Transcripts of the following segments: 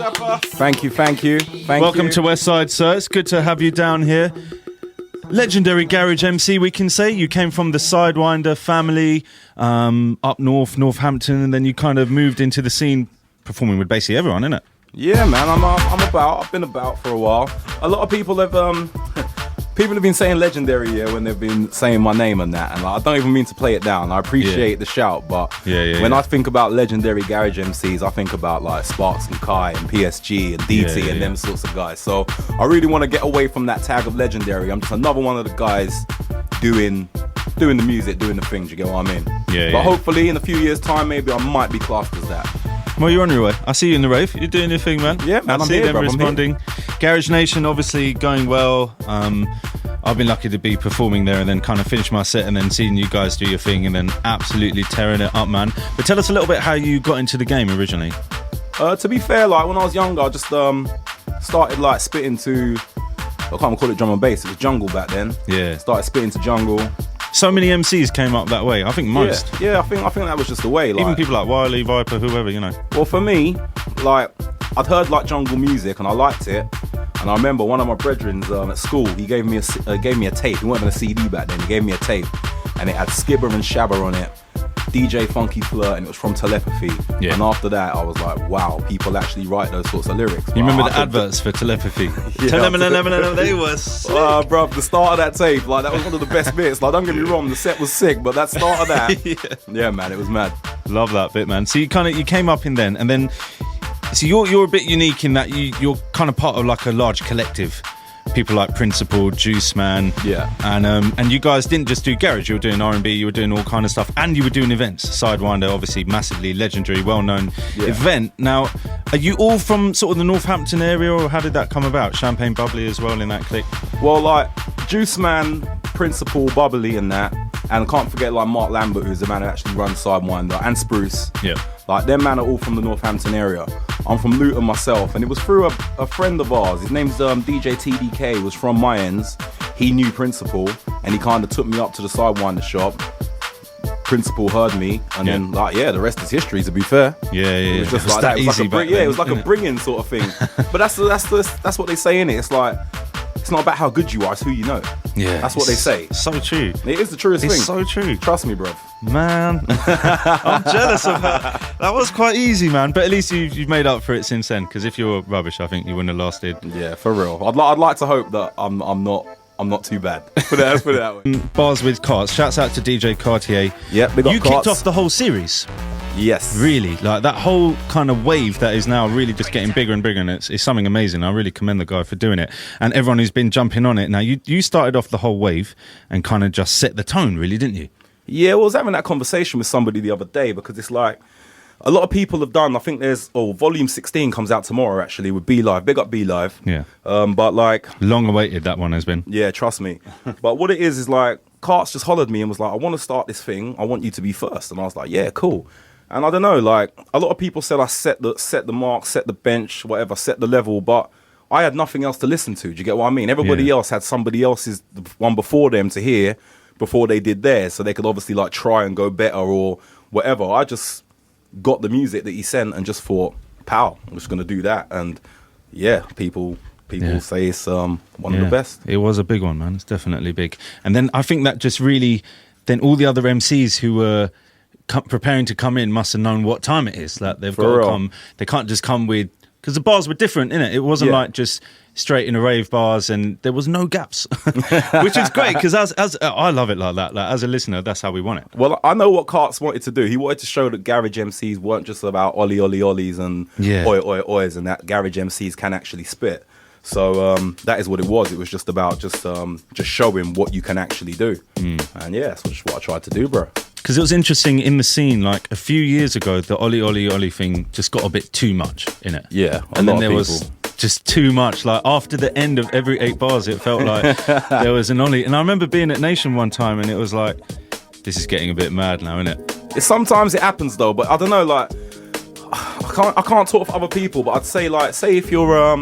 Dappa. Thank you. Welcome to Westside, sir. It's good to have you down here. Legendary garage MC, we can say. You came from the Sidewinder family up north, Northampton, and then you kind of moved into the scene performing with basically everyone, innit? Yeah, man. I've been about for a while. A lot of people have been saying legendary when they've been saying my name and that, and I don't even mean to play it down. I appreciate the shout, but when I think about legendary garage MCs, I think about like Sparks and Kai and PSG and DT and them sorts of guys. So I really want to get away from that tag of legendary. I'm just another one of the guys doing the music, doing the things. You get what I mean? But hopefully in a few years' time, maybe I might be classed as that. Well, you're on your way. I see you in the rave. You're doing your thing, man. Yeah, man. I see them responding. Garage Nation, obviously going well. I've been lucky to be performing there and then kind of finish my set and then seeing you guys do your thing and then absolutely tearing it up, man. But tell us a little bit how you got into the game originally. To be fair, like when I was younger, I just started like spitting to, I can't call it drum and bass. It was jungle back then. Yeah. Started spitting to jungle. So many MCs came up that way. I think most. Yeah, I think that was just the way. Like, even people like Wiley, Viper, whoever, you know. Well, for me, like I'd heard like jungle music and I liked it. And I remember one of my brethren at school, he gave me a tape. He wasn't on a CD back then. He gave me a tape, and it had Skibber and Shabba on it, DJ Funky Flirt, and it was from Telepathy. Yeah. And after that, I was like, wow, people actually write those sorts of lyrics. You remember the adverts for Telepathy? They were sick. Bro, the start of that tape, like that was one of the best bits. Like, don't get me wrong, the set was sick, but that start of that, yeah, man, it was mad. Love that bit, man. So you came up in then, and then. So you're a bit unique in that you're kind of part of like a large collective. People like Principal, Juiceman, and you guys didn't just do garage. You were doing R&B, you were doing all kind of stuff, and you were doing events. Sidewinder, obviously, massively legendary, well-known event. Now, are you all from sort of the Northampton area, or how did that come about? Champagne, Bubblee as well in that clique. Well, like Juiceman, Principal, Bubblee, and that, and I can't forget like Mark Lambert, who's the man who actually runs Sidewinder, and Spruce. Yeah. Like, them man are all from the Northampton area. I'm from Luton myself, and it was through a friend of ours. His name's DJ TDK, was from my ends. He knew Principal, and he kind of took me up to the Sidewinder shop. Principal heard me, and then the rest is history, to be fair. It was just like that. It was like it was like a bring-in sort of thing. But that's what they say, innit? It's like, it's not about how good you are, it's who you know. Yeah, that's what they say. So true. It is the truest thing. It's so true. Trust me, bruv. Man, I'm jealous of that. That was quite easy, man. But at least you've made up for it since then. Because if you were rubbish, I think you wouldn't have lasted. Yeah, for real. I'd like to hope that I'm not too bad. Put it that way. Bars with Carts. Shouts out to DJ Cartier. Yep, big up You Carts. Kicked off the whole series. Yes. Really, like that whole kind of wave that is now really just getting bigger and bigger, and it's something amazing. I really commend the guy for doing it, and everyone who's been jumping on it. Now, you started off the whole wave and kind of just set the tone, really, didn't you? Yeah, well, I was having that conversation with somebody the other day, because it's like a lot of people have done. I think there's volume 16 comes out tomorrow actually with Be Live. Big up Be Live. Yeah. But like, long awaited that one has been. Yeah, trust me. But what it is like, Carts just hollered me and was like, I want to start this thing. I want you to be first. And I was like, yeah, cool. And I don't know, like, a lot of people said I set the mark, set the bench, whatever, set the level, but I had nothing else to listen to. Do you get what I mean? Everybody else had somebody else's one before them to hear before they did theirs, so they could obviously like try and go better or whatever. I just got the music that he sent and just thought, pow, I'm just going to do that. And yeah, people say it's one of the best. It was a big one, man. It's definitely big. And then I think that just really, then all the other MCs who were preparing to come in must have known what time it is. Like they've got to come. They can't just come with, because the bars were different, innit? It wasn't like just straight in a rave bars, and there was no gaps, which is great, because as I love it like that. Like, as a listener, that's how we want it. Well, I know what Carts wanted to do. He wanted to show that garage MCs weren't just about Oli Oli Olis and oi oi ois, and that garage MCs can actually spit. So that is what it was. It was just about just showing what you can actually do. And yeah, that's just what I tried to do, bro. Because it was interesting in the scene, like a few years ago, the Oli Oli Oli thing just got a bit too much in it. Yeah, and then there was just too much. Like after the end of every 8 bars, it felt like there was an Oli. And I remember being at Nation one time, and it was like, this is getting a bit mad now, isn't it? Sometimes it happens though, but I don't know. Like, I can't talk for other people, but I'd say like, say if you're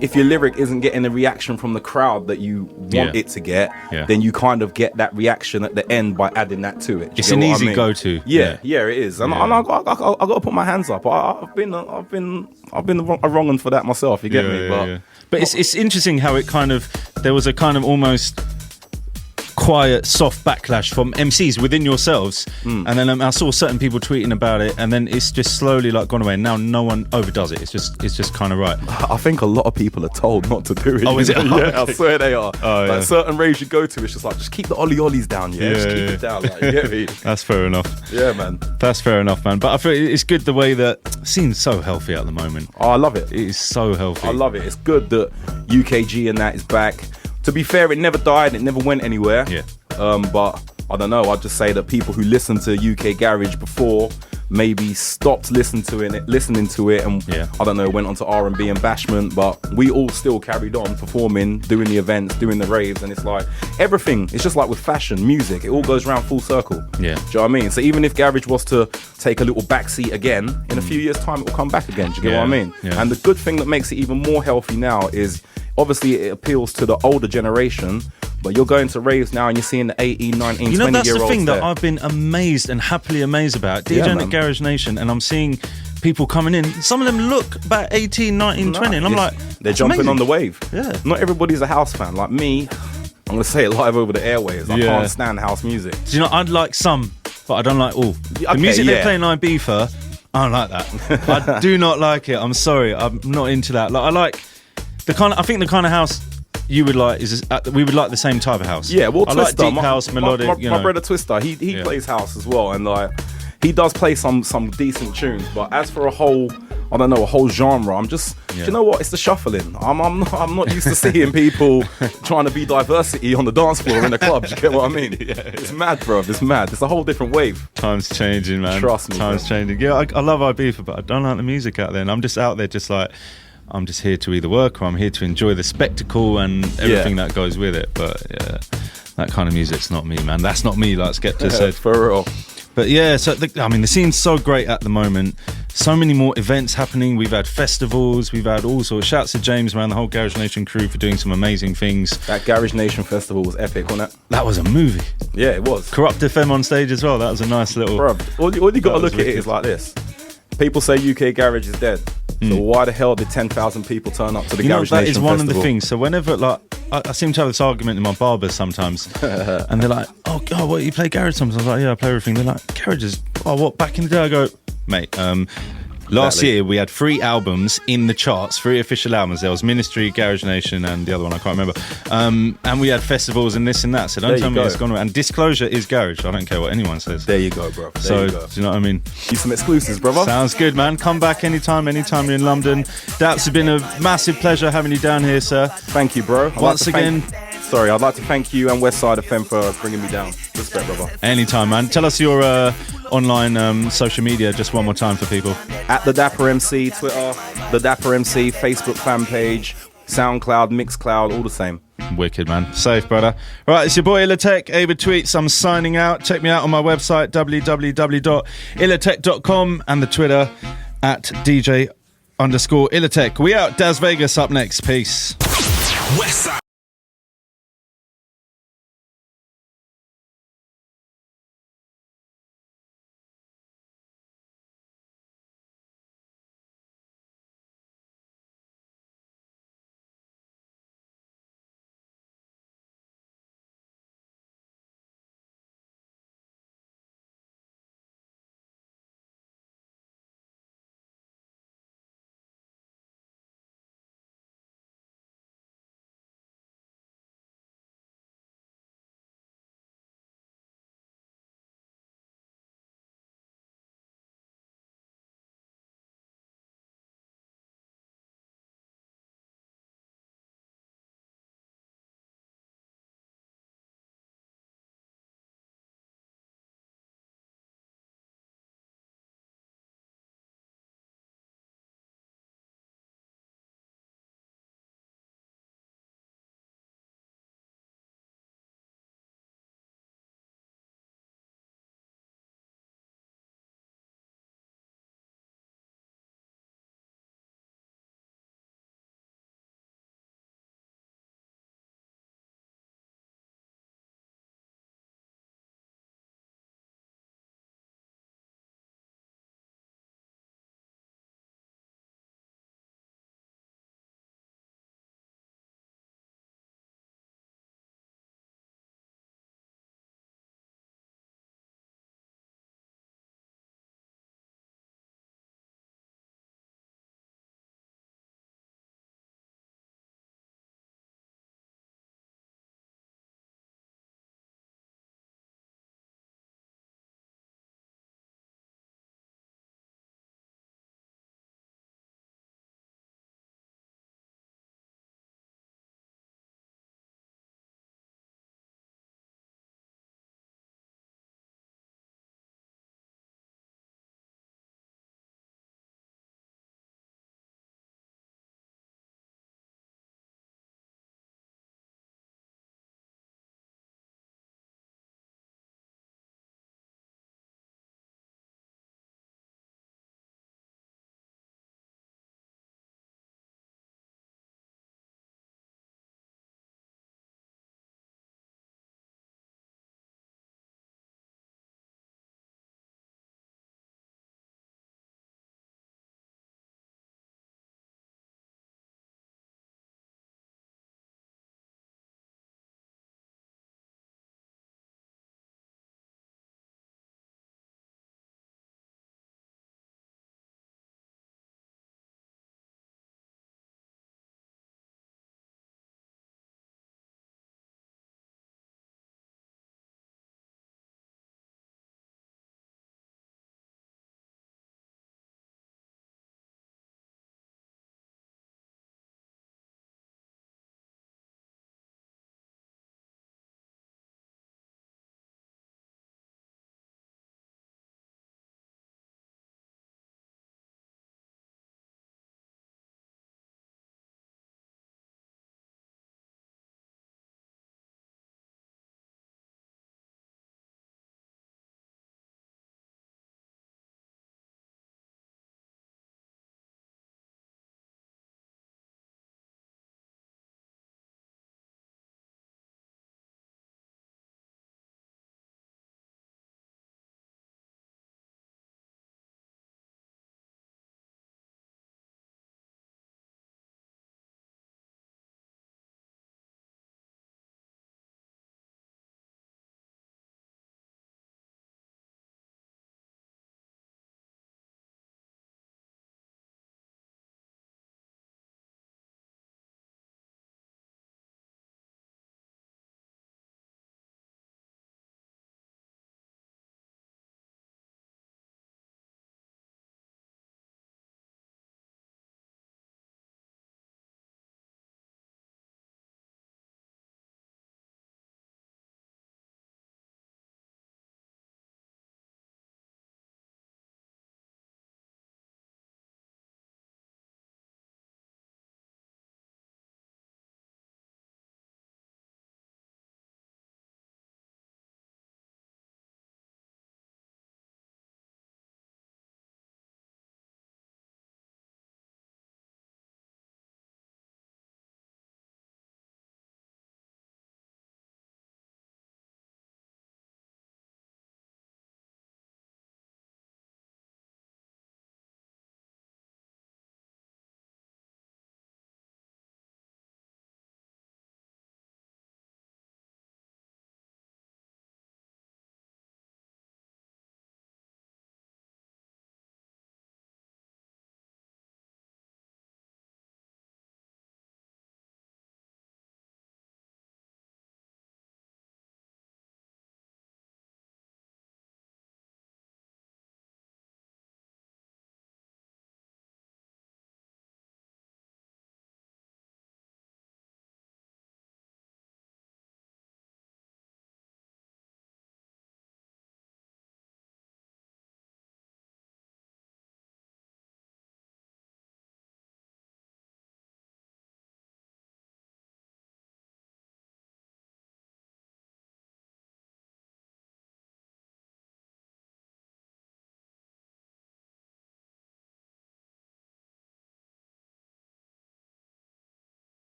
if your lyric isn't getting the reaction from the crowd that you want it to get, then you kind of get that reaction at the end by adding that to it. It's an easy go-to. Yeah, it is. And I got to put my hands up. I've been a wrong one for that myself. You get me? But it's interesting how it kind of, there was a kind of almost quiet, soft backlash from MCs within yourselves, and then I saw certain people tweeting about it, and then it's just slowly like gone away. And now no one overdoes it. It's just kind of right. I think a lot of people are told not to do it. Oh, is it? Yeah, I swear they are. Like certain raves you go to, it's just like, just keep the Oli Olis down. Just keep it down. Like, you get me? That's fair enough. Yeah, man. That's fair enough, man. But I feel it's good the way that it seems so healthy at the moment. Oh, I love it. It is so healthy. I love it. It's good that UKG and that is back. To be fair, it never died. It never went anywhere. Yeah. But I don't know. I'd just say that people who listened to UK Garage before maybe stopped listening to it, and I don't know, went on to R&B and bashment. But we all still carried on performing, doing the events, doing the raves, and it's like everything. It's just like with fashion, music. It all goes around full circle. Yeah. Do you know what I mean? So even if Garage was to take a little backseat again, in a few years' time, it will come back again. Do you get what I mean? Yeah. And the good thing that makes it even more healthy now is, obviously, it appeals to the older generation, but you're going to raves now and you're seeing the 18, 19, 20-year-olds. You know, that's the thing that I've been amazed and happily amazed about. DJing at Garage Nation, and I'm seeing people coming in. Some of them look about 18, 19, 20, and I'm like, they're jumping amazing on the wave. Yeah. Not everybody's a house fan. Like me, I'm going to say it live over the airwaves. I can't stand house music. Do you know, I'd like some, but I don't like all. The music they play in Ibiza, I don't like that. I do not like it. I'm sorry. I'm not into that. Like, I like I think the kind of house you would like is we would like the same type of house. Yeah, well, I Twister, like deep house, melodic. My brother Twister, he plays house as well, and like he does play some decent tunes. But as for a whole genre, I'm just, do you know what? It's the shuffling. I'm not used to seeing people trying to be diversity on the dance floor in the club. Do you get what I mean? It's mad, bro. It's mad. It's a whole different wave. Times changing, man. Trust me. Times changing. Yeah, I love Ibiza, but I don't like the music out there, and I'm just out there just like, I'm just here to either work or I'm here to enjoy the spectacle and everything that goes with it. But yeah, that kind of music's not me, man. That's not me, like Skepta said. For real. But yeah, so the scene's so great at the moment. So many more events happening. We've had festivals. We've had all sorts. Shouts to James, man, the whole Garage Nation crew for doing some amazing things. That Garage Nation festival was epic, wasn't it? That was a movie. Yeah, it was. Corrupt FM on stage as well. That was a nice little... Bro, all you got to look at it is like this. People say UK Garage is dead. So why the hell did 10,000 people turn up to the Garage Nation festival? That is one of the things. So whenever, like, I seem to have this argument in my barbers sometimes, and they're like, oh, what, you play garage sometimes? I was like, yeah, I play everything. They're like, garage is, what, back in the day? I go, mate, last year we had 3 albums in the charts, 3 official albums. There was Ministry, Garage Nation, and the other one I can't remember. And we had festivals and this and that. So don't tell me it's gone away. And Disclosure is garage. I don't care what anyone says. There you go, bro. Do you know what I mean? Use some exclusives, brother. Sounds good, man. Come back anytime you're in London. Daps, it's been a massive pleasure having you down here, sir. Thank you, bro. I'd like to thank you and Westside FM for bringing me down. Respect, brother. Anytime, man. Tell us your online social media just one more time for people. At The Dapper MC, Twitter, The Dapper MC, Facebook fan page, SoundCloud, Mixcloud, all the same. Wicked, man. Safe, brother. Right, it's your boy Illatek, Ava Tweets. I'm signing out. Check me out on my website, www.illatek.com, and the Twitter at DJ_Illatek. We out. Daz Vegas up next. Peace. Westside.